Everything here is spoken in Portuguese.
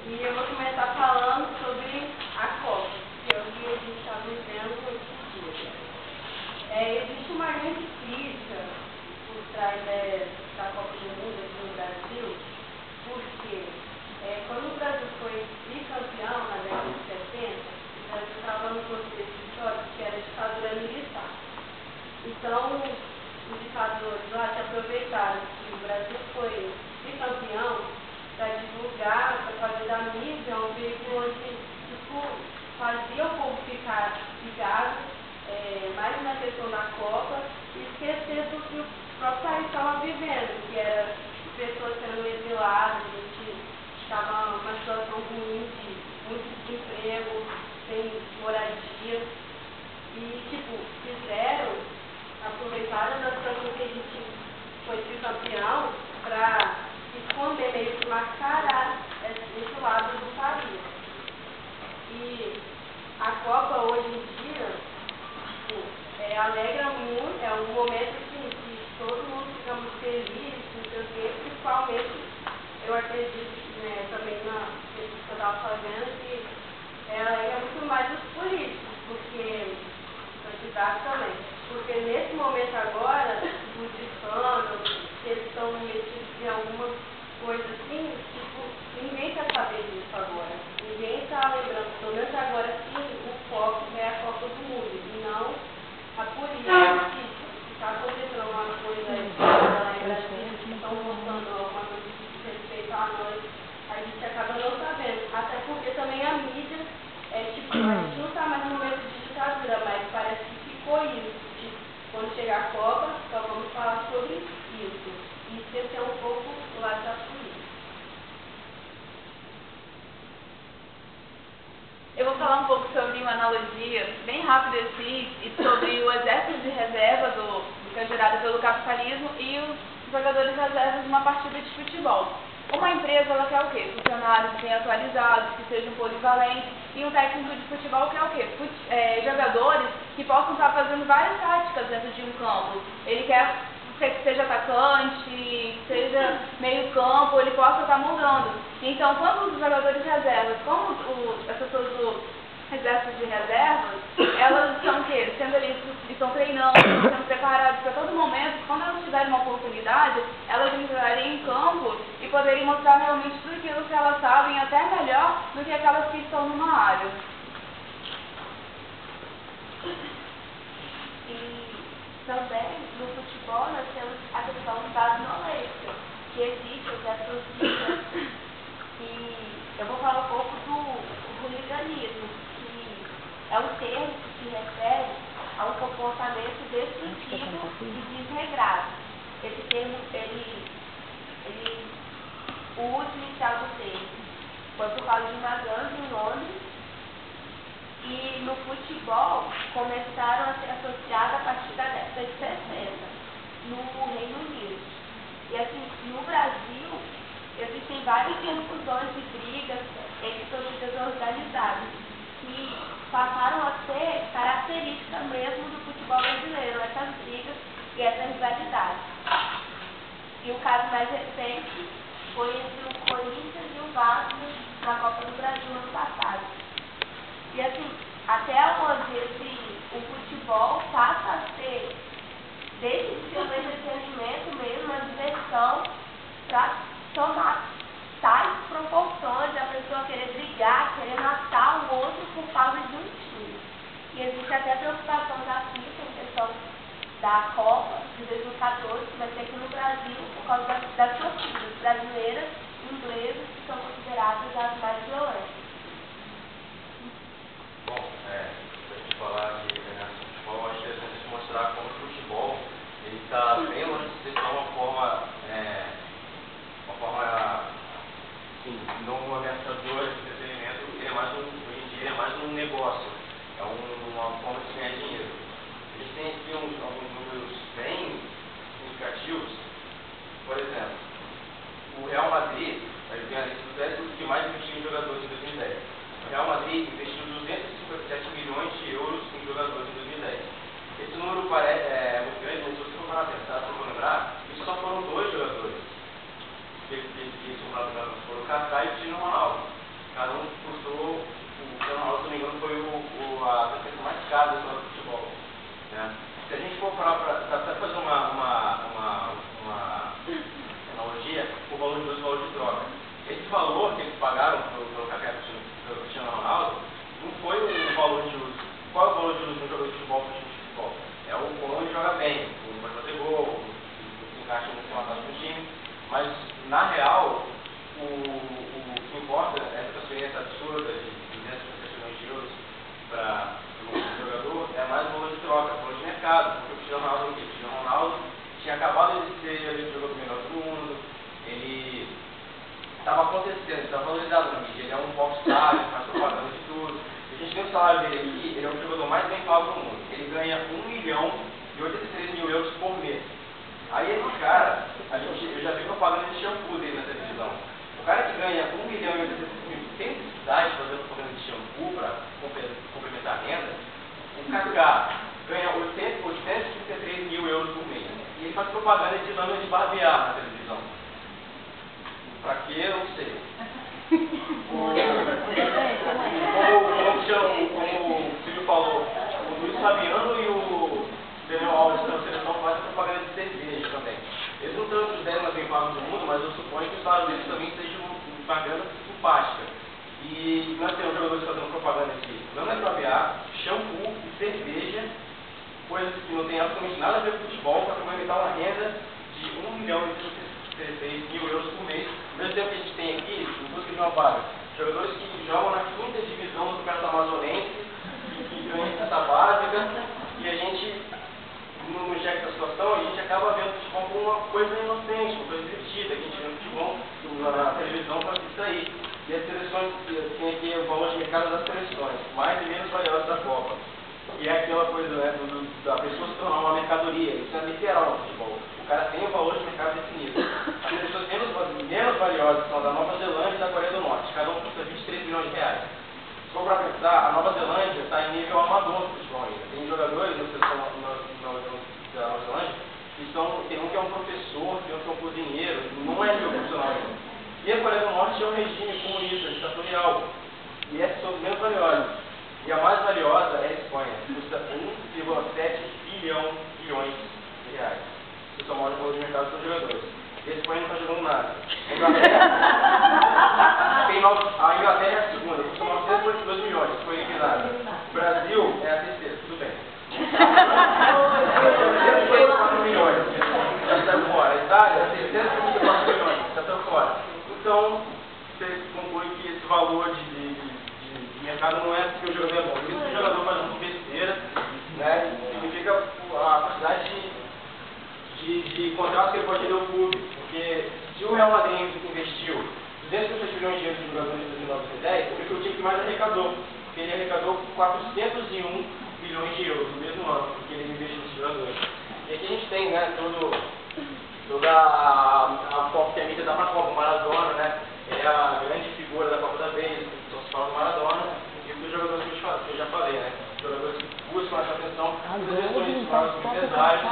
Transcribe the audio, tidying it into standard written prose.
E eu vou começar falando sobre a Copa, que é o que a gente está vivendo esses dias. Existe uma grande crítica por trás da Copa do Mundo aqui no Brasil, porque quando o Brasil foi bicampeão na década de 70, o Brasil estava no contexto histórico que era ditadura militar. Então, os ditadores lá se aproveitaram que o Brasil foi bicampeão para divulgar, para fazer da mídia um veículo onde fazia o povo ficar ligado mais na questão da Copa e esquecer do que o próprio país estava vivendo, que era pessoas sendo exiladas, a gente estava numa situação ruim de muito desemprego, sem moradia. E, aproveitaram da situação que a gente foi bicampeão para esconder, meio que mascarar esse lado do país. E a Copa hoje em dia alegra muito, é um momento que todo mundo fica muito feliz, não sei o quê, principalmente eu acredito também na pesquisa que eu estava fazendo, que alegra muito mais os políticos, porque candidatos também. Porque nesse momento agora, os escândalos, se eles estão metidos em alguma coisa assim, ninguém está sabendo disso agora. Ninguém está lembrando, pelo menos agora sim, o foco é a Copa do Mundo, e não a política. Se está acontecendo alguma coisa lá em Brasília, que estão votando alguma coisa que diz respeito a nós, a gente acaba não sabendo. Até porque também a mídia, a gente não está mais no momento de ditadura, mas parece que ficou isso. Quando chegar a Copa, só vamos falar sobre isso. E esquecer um pouco o lado da política. Eu vou falar um pouco sobre uma analogia bem rápida assim, e sobre o exército de reserva que é gerado pelo capitalismo e os jogadores reservas de uma partida de futebol. Uma empresa, ela quer o quê? Funcionários bem atualizados, que sejam polivalentes, e um técnico de futebol quer o quê? Jogadores que possam estar fazendo várias táticas dentro de um campo. Ele quer que seja atacante, que seja meio campo, ele possa estar mudando. Então, quando os jogadores reservas, como as pessoas do exército de reservas, elas estão o quê? Estão treinando, estão sendo preparadas para todo momento. Quando elas tiverem uma oportunidade, elas entrariam em campo e poderiam mostrar realmente tudo aquilo que elas sabem, até melhor do que aquelas que estão numa área. E também no futebol nós temos a questão da violência que existe entre as torcidas. E eu vou falar um pouco do hooliganismo, que é um termo que se refere a um comportamento destrutivo e desregrado. Esse termo, o uso inicial do termo foi por causa de uma gangue em Londres, e no futebol começaram a ser associados a partir da década de 60, no Reino Unido. E assim, no Brasil, existem várias confusões e brigas entre torcidas organizadas, que passaram a ser característica mesmo do futebol brasileiro, essas brigas e essa rivalidade. E o caso mais recente foi entre o Corinthians e o Vasco na Copa do Brasil ano passado. E assim, até hoje o futebol passa a ser, desde de ser um entretenimento mesmo, uma diversão, para tomar tais proporções, a pessoa querer brigar, querer matar o outro por causa de um time. E existe até preocupação da FIFA em questão da Copa de 2014, que vai ser aqui no Brasil, por causa das torcidas brasileiras e inglesas, que são consideradas as mais violentas. Bom, para a gente falar de futebol, acho que é interessante mostrar como o futebol está bem longe de ser só uma forma assim, não ameaçadora de entretenimento. Hoje em dia é mais um negócio, é uma forma de ganhar dinheiro. A gente tem aqui alguns números bem significativos. Por exemplo, o Real Madrid, o que mais investiu em jogadores em 2010. O Real Madrid investiu 257 milhões de euros em jogadores em 2010. Esse número é muito grande, mas se você for parar a pensar, se for lembrar, isso só foram 2 jogadores que foram Kaká e o Cristiano Ronaldo. que pagaram pelo café do Cristiano Ronaldo, não foi o valor de uso. Qual é o valor de uso de um jogador de futebol para o time de futebol? É o como ele joga bem, o pode fazer gol, o encaixa no sistema tático do time. Mas, na real, o que importa é essa transferência absurda de 250 milhões de euros para o jogador é mais o valor de troca, o valor de mercado. Porque o Cristiano Ronaldo tinha acabado de ser o jogador melhor do mundo, ele estava acontecendo, estava valorizado na mídia, ele é um popstar, ele faz propaganda de tudo. A gente tem o salário dele aqui, ele é o jogador mais bem pago do mundo. Ele ganha 1.083.000 euros por mês. Aí esse cara, eu já vi propaganda de shampoo dele na televisão. O cara que ganha 1.083.000 tem necessidade de fazer propaganda de shampoo para complementar a renda. O Kaká ganha 833.000 euros por mês. E ele faz propaganda de lâmina de barbear na televisão. Pra quê? Eu não sei. Como o Silvio falou, o Luiz Fabiano e o Daniel Alves da seleção fazem propaganda de cerveja também. Eles não são os 10 mais bem pagos do mundo, mas eu suponho que o salário deles também seja uma propaganda simpática. E nós temos jogadores fazendo propaganda de lâmina de barbear, shampoo e cerveja, coisas que não tem absolutamente nada a ver com futebol, para complementar uma renda de 1.033.000 euros por mês. Ao mesmo tempo que a gente tem aqui, em busca de uma vaga, jogadores que jogam na 5ª divisão do Campeonato Amazonense, que ganham cesta básica, e a gente, no cheque da situação, a gente acaba vendo o futebol como uma coisa inocente, uma coisa divertida, que a gente vê o futebol na televisão para se distrair. E as seleções, tem aqui o valor de mercado das seleções, mais e menos valiosas da Copa. E é aquela coisa, né, da pessoa se tornar uma mercadoria, isso é literal no futebol. O cara tem o valor de mercado definido. As seleções menos valiosas são da Nova Zelândia e da Coreia do Norte, cada um custa 23 milhões de reais. Se for para pensar, a Nova Zelândia está em nível amador no futebol ainda. Tem jogadores na seleção da Nova Zelândia que tem um que é um professor, tem um que é um cozinheiro, não é nível profissional ainda. E a Coreia do Norte é um regime comunista, ditatorial. E essas são as menos valiosas. E a mais valiosa é a Espanha, custa 1,7 bilhões de reais. Isso é o maior valor de mercado para os jogadores. E a Espanha não está jogando nada. A Inglaterra é a segunda, custa 942 milhões, foi eliminada. O Brasil é a terceira, tudo bem. 644 milhões, já está fora. A Itália, 634 milhões, já está fora. Então, você conclui que esse valor de mercado não é porque o jogador é bom. Por isso que o jogador faz uma besteira, né? Significa a capacidade de contrato que ele pode ter ao clube. Porque se o Real Madrid investiu 250 milhões de euros em jogadores em 2009-2010, ele foi o time que mais arrecadou. Porque ele arrecadou 401 milhões de euros no mesmo ano, porque ele investiu nos jogadores. E aqui a gente tem, né, toda a Copa que a mídia dá para a Copa, o Maradona, né? É a grande figura da Copa da vez, só se fala do Maradona, e dos jogadores que eu já falei, né? Jogadores que buscam essa atenção, das questões de empresários.